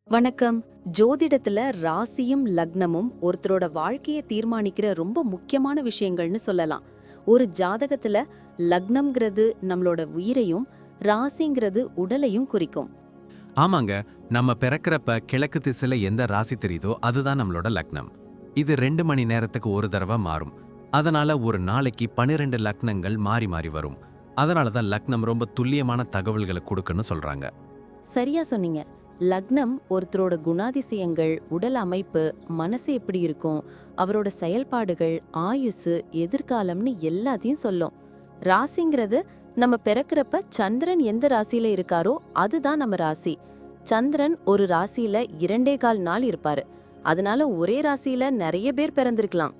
வணக்கம். ஜோதிடத்துல ராசியும் லக்னமும் ஒருத்தரோட வாழ்க்கைய தீர்மானிக்கிற ரொம்ப முக்கியமான விஷயங்கள்னு சொல்லலாம். ஒரு ஜாதகத்துல லக்னம்ங்கிறது நம்மளோட உயிரையும், ராசிங்கிறது உடலையும் குறிக்கும். ஆமாங்க. நம்ம பிறக்கிறப்ப கிழக்கு திசையில எந்த ராசி தெரியுதோ அதுதான் நம்மளோட லக்னம். இது 2 மணி நேரத்துக்கு ஒரு தடவை மாறும். அதனால ஒரு நாளைக்கு 12 லக்னங்கள் மாறி மாறி வரும். அதனால தான் லக்னம் ரொம்ப துல்லியமான தகவல்களை கொடுக்குன்னு சொல்றாங்க. சரியா சொன்னீங்க. லக்னம் ஒருத்தரோட குணாதிசயங்கள், உடல் அமைப்பு, மனசு எப்படி இருக்கும், அவரோட செயல்பாடுகள், ஆயுசு, எதிர்காலம்னு எல்லாத்தையும் சொல்லும். ராசிங்கிறது நம்ம பிறக்கிறப்ப சந்திரன் எந்த ராசியில இருக்காரோ அதுதான் நம்ம ராசி. சந்திரன் ஒரு ராசியில 2.25 நாள் இருப்பாரு. அதனால ஒரே ராசியில நிறைய பேர் பிறந்திருக்கலாம்.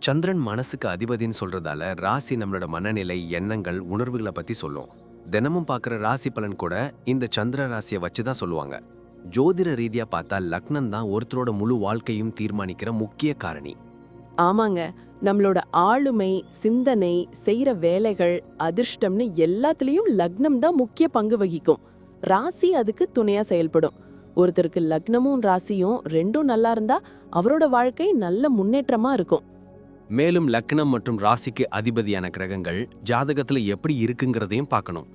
சந்திரன் மனசுக்கு அதிபதின்னு சொல்றதால ராசி நம்மளோட மனநிலை, எண்ணங்கள், உணர்வுகளை பத்தி சொல்லும். தினமும் பார்க்குற ராசி பலன் கூட இந்த சந்திர ராசியை வச்சு தான் சொல்லுவாங்க. ஜோதிட ரீதியா பார்த்தா லக்னம் தான் ஒருத்தரோட முழு வாழ்க்கையும் தீர்மானிக்கிற முக்கிய காரணி. ஆமாங்க, நம்மளோட ஆளுமை, சிந்தனை, செய்யற வேலைகள், அதிர்ஷ்டம்னு எல்லாத்துலயும் லக்னம் தான் முக்கிய பங்கு வகிக்கும். ராசி அதுக்கு துணையா செயல்படும். ஒருத்தருக்கு லக்னமும் ராசியும் ரெண்டும் நல்லா இருந்தா அவரோட வாழ்க்கை நல்ல முன்னேற்றமா இருக்கும். மேலும் லக்னம் மற்றும் ராசிக்கு அதிபதியான கிரகங்கள் ஜாதகத்துல எப்படி இருக்குங்கிறதையும் பார்க்கணும்.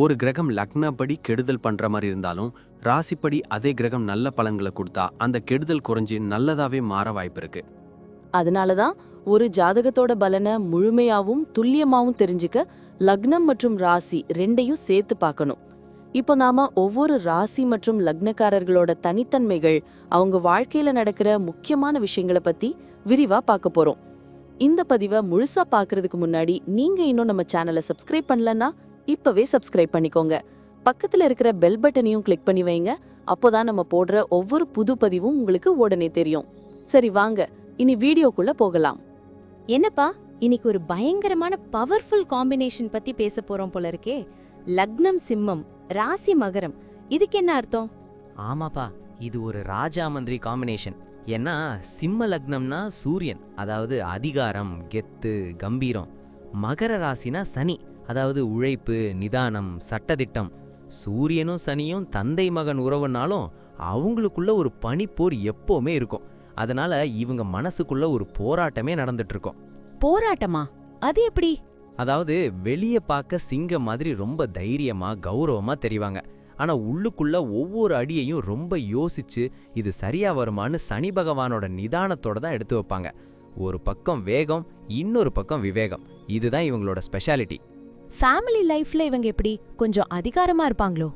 ஒரு கிரகம் லக்னப்படி கெடுதல் பண்ற மாதிரி இருந்தாலும் ராசிப்படி அதே கிரகம் நல்ல பலன்களை கொடுத்தா அந்த கெடுதல் குறைஞ்சி நல்லதாவே மாற வாய்ப்பு இருக்கு. அதனாலதான் ஒரு ஜாதகத்தோட பலனை முழுமையாவும் துல்லியமாவும் தெரிஞ்சுக்க லக்னம் மற்றும் ராசி ரெண்டையும் சேர்த்து பார்க்கணும். இப்போ நாம ஒவ்வொரு ராசி மற்றும் லக்னக்காரர்களோட தனித்தன்மைகள், அவங்க வாழ்க்கையில நடக்கிற முக்கியமான விஷயங்களை பத்தி விரிவா பார்க்க போறோம். இந்த பதிவை முழுசா பார்க்கறதுக்கு முன்னாடி நீங்க இன்னும் நம்ம சேனலை சப்ஸ்கிரைப் பண்ணலன்னா இப்பவே சப்ஸ்கிரைப் பண்ணிக்கோங்க. பக்கத்துல இருக்கிற பெல் பட்டனையும் கிளிக் பண்ணி வைங்க. அப்போதான் நம்ம போடுற ஒவ்வொரு புது பதிவும் உங்களுக்கு உடனே தெரியும். சரி வாங்க, இனி வீடியோக்குள்ள போகலாம். என்னப்பா, இன்னைக்கு ஒரு பயங்கரமான பவர்ஃபுல் காம்பினேஷன் பத்தி பேச போறோம் போல இருக்கே. லக்னம் சிம்மம், ராசி மகரம். இதுக்கு என்ன அர்த்தம்? ஆமாப்பா, இது ஒரு ராஜா மந்திரி காம்பினேஷன். ஏன்னா சிம்ம லக்னம்னா சூரியன், அதாவது அதிகாரம், கெத்து, கம்பீரம். மகர ராசினா சனி, அதாவது உழைப்பு, நிதானம், சட்டதிட்டம். சூரியனும் சனியும் தந்தை மகன் உறவுனாலும் அவங்களுக்குள்ள ஒரு பனிப்போர் எப்பவுமே இருக்கும். அதனால இவங்க மனசுக்குள்ள ஒரு போராட்டமே நடந்துட்டு இருக்கும். போராட்டமா? அது எப்படி? அதாவது வெளியே பார்க்க சிங்கம் மாதிரி ரொம்ப தைரியமா, கௌரவமா தெரிவாங்க. ஆனா உள்ளுக்குள்ள ஒவ்வொரு அடியையும் ரொம்ப யோசிச்சு இது சரியா வருமானு சனி பகவானோட நிதானத்தோட தான் எடுத்து வைப்பாங்க. ஒரு பக்கம் வேகம், இன்னொரு பக்கம் விவேகம். இதுதான் இவங்களோட ஸ்பெஷாலிட்டி. ஃபேமிலி லைஃப்ல இவங்க எப்படி கொஞ்சம் அதிகாரமா இருப்பாங்களோ?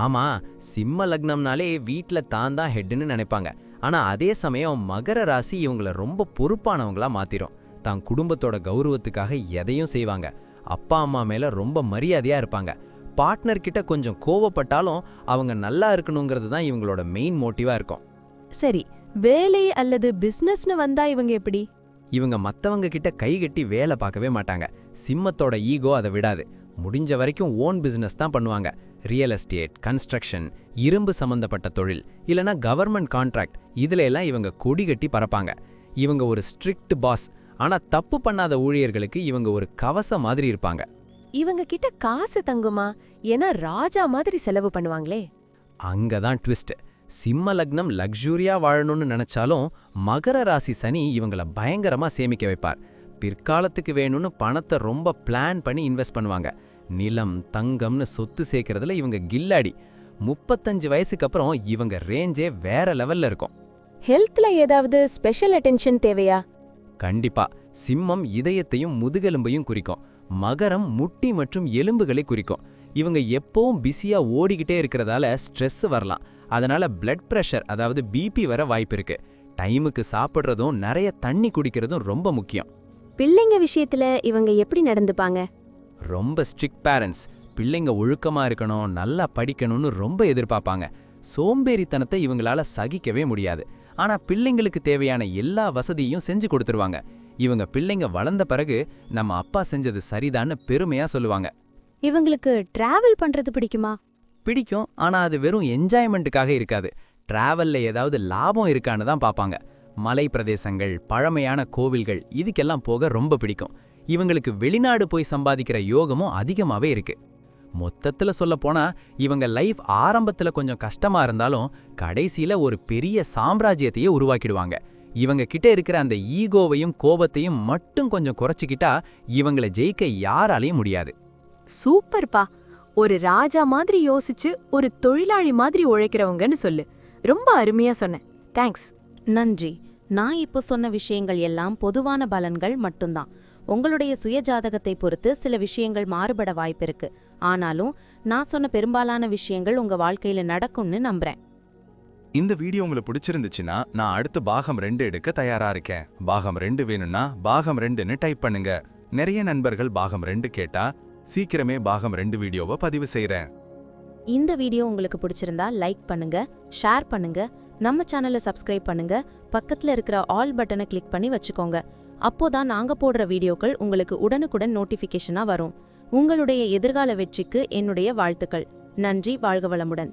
ஆமா, சிம்ம லக்னம்னாலே வீட்ல தான் தான் ஹெட்னு நினைப்பாங்க. ஆனா அதே சமயம் மகர ராசி இவங்கள ரொம்ப பொறுப்பானவங்களா மாத்திரும். தான் குடும்பத்தோட கௌரவத்துக்காக எதையும் செய்வாங்க. அப்பா அம்மா மேல ரொம்ப மரியாதையா இருப்பாங்க. பார்ட்னர் கிட்ட கொஞ்சம் கோவப்பட்டாலும் அவங்க நல்லா இருக்கணுங்கிறது தான் இவங்களோட மெயின் மோட்டிவா இருக்கும். சரி, வேலை அல்லது பிசினஸ்னு வந்தா இவங்க எப்படி? இவங்க மத்தவங்க கிட்ட கைகட்டி வேலை பார்க்கவே மாட்டாங்க. சிம்மத்தோட ஈகோ அதை விடாது. முடிஞ்ச வரைக்கும் ஓன் பிசினஸ் தான் பண்ணுவாங்க. ரியல் எஸ்டேட், கன்ஸ்ட்ரக்ஷன், இரும்பு சம்பந்தப்பட்ட தொழில், இல்லனா கவர்மெண்ட் கான்ட்ராக்ட், இதுல எல்லாம் இவங்க கொடி கட்டி பறப்பாங்க. இவங்க ஒரு ஸ்ட்ரிக்ட் பாஸ். ஆனா தப்பு பண்ணாத ஊழியர்களுக்கு இவங்க ஒரு கவசம் மாதிரி இருப்பாங்க. இவங்க கிட்ட காசு தங்குமா? ஏன்னா ராஜா மாதிரி செலவு பண்ணுவாங்களே. அங்கதான் ட்விஸ்ட். சிம்ம லக்னம் லக்ஸூரியா வாழணும்னு நினைச்சாலும் மகர ராசி சனி இவங்கள பயங்கரமா சேமிக்க வைப்பார். பிற்காலத்துக்கு வேணும்னு பணத்தை ரொம்ப பிளான் பண்ணி இன்வெஸ்ட் பண்ணுவாங்க. நிலம், தங்கம்னு சொத்து சேர்க்கறதுல இவங்க கில்லாடி. 35 வயசுக்கு அப்புறம் இவங்க ரேஞ்சே வேற லெவல்ல இருக்கும். ஹெல்த்ல ஏதாவது ஸ்பெஷல் அட்டென்ஷன் தேவையா? கண்டிப்பா. சிம்மம் இதயத்தையும் முதுகெலும்பையும் குறிக்கும். மகரம் முட்டி மற்றும் எலும்புகளை குறிக்கும். இவங்க எப்பவும் பிஸியா ஓடிக்கிட்டே இருக்கிறதால ஸ்ட்ரெஸ் வரலாம். அதனால பிளட் பிரஷர், அதாவது பிபி வர வாய்ப்பு இருக்கு. டைமுக்கு சாப்பிட்றதும் நிறைய தண்ணி குடிக்கிறதும் ரொம்ப முக்கியம். பிள்ளைங்க விஷயத்துல இவங்க எப்படி நடந்துப்பாங்க? ரொம்ப ஸ்ட்ரிக்ட் பேரண்ட்ஸ். பிள்ளைங்க ஒழுக்கமா இருக்கணும், நல்லா படிக்கணும்னு ரொம்ப எதிர்பார்ப்பாங்க. சோம்பேறித்தனத்தை இவங்களால சகிக்கவே முடியாது. ஆனா பிள்ளைங்களுக்கு தேவையான எல்லா வசதியும் செஞ்சு கொடுத்துருவாங்க. இவங்க பிள்ளைங்க வளர்ந்த பிறகு நம்ம அப்பா செஞ்சது சரிதான்னு பெருமையா சொல்லுவாங்க. இவங்களுக்கு டிராவல் பண்றது பிடிக்குமா? பிடிக்கும், ஆனா அது வெறும் என்ஜாய்மெண்ட்டுக்காக இருக்காது. டிராவல்ல ஏதாவது லாபம் இருக்கான்னு தான் பார்ப்பாங்க. மலை பிரதேசங்கள், பழமையான கோவில்கள், இதுக்கெல்லாம் போக ரொம்ப பிடிக்கும். இவங்களுக்கு வெளிநாடு போய் சம்பாதிக்கிற யோகமும் அதிகமாவே இருக்கு. மொத்தத்துல சொல்லப்போனா இவங்க லைஃப் ஆரம்பத்துல கொஞ்சம் கஷ்டமா இருந்தாலும் கடைசியில ஒரு பெரிய சாம்ராஜ்யத்தையே உருவாக்கிடுவாங்க. இவங்க கிட்ட இருக்கிற அந்த ஈகோவையும் கோபத்தையும் மட்டும் கொஞ்சம் குறைச்சிக்கிட்டா இவங்கள ஜெயிக்க யாராலையும் முடியாது. சூப்பர்ப்பா. ஒரு ராஜா மாதிரி யோசிச்சு ஒரு தொழிலாளி மாதிரி உழைக்கிறவங்கன்னு சொல்லு. ரொம்ப அருமையா சொன்ன. தேங்க்ஸ். நன்றி. நான் இப்போ சொன்ன விஷயங்கள் எல்லாம் பொதுவான பலன்கள் மட்டும்தான். உங்களுடைய சுய ஜாதகத்தை பொறுத்து சில விஷயங்கள் மாறுபட வாய்ப்பிருக்கு. ஆனாலும் நான் சொன்ன பெரும்பாலான விஷயங்கள் உங்க வாழ்க்கையில நடக்கும்னு நம்புறேன். இந்த வீடியோ உங்களுக்கு பிடிச்சிருந்துச்சுன்னா நான் அடுத்து பாகம் 2 எடுக்க தயாரா இருக்கேன். பாகம் 2 வேணும்னா பாகம் 2ன்னு டைப் பண்ணுங்க. நிறைய நண்பர்கள் பாகம் 2 கேட்டா சீக்கிரமே பாகம் 2 வீடியோவை பதிவு செய்றேன். இந்த வீடியோ உங்களுக்கு பிடிச்சிருந்தா லைக் பண்ணுங்க, ஷேர் பண்ணுங்க, நம்ம சேனலை சப்ஸ்கிரைப் பண்ணுங்க, பக்கத்துல இருக்கிற ஆல் பட்டனை கிளிக் பண்ணி வச்சுக்கோங்க. அப்போதான் நாங்க போடுற வீடியோக்கள் உங்களுக்கு உடனுக்குடன் நோட்டிஃபிகேஷனா வரும். உங்களுடைய எதிர்கால வெற்றிக்கு என்னுடைய வாழ்த்துக்கள். நன்றி. வாழ்க வளமுடன்.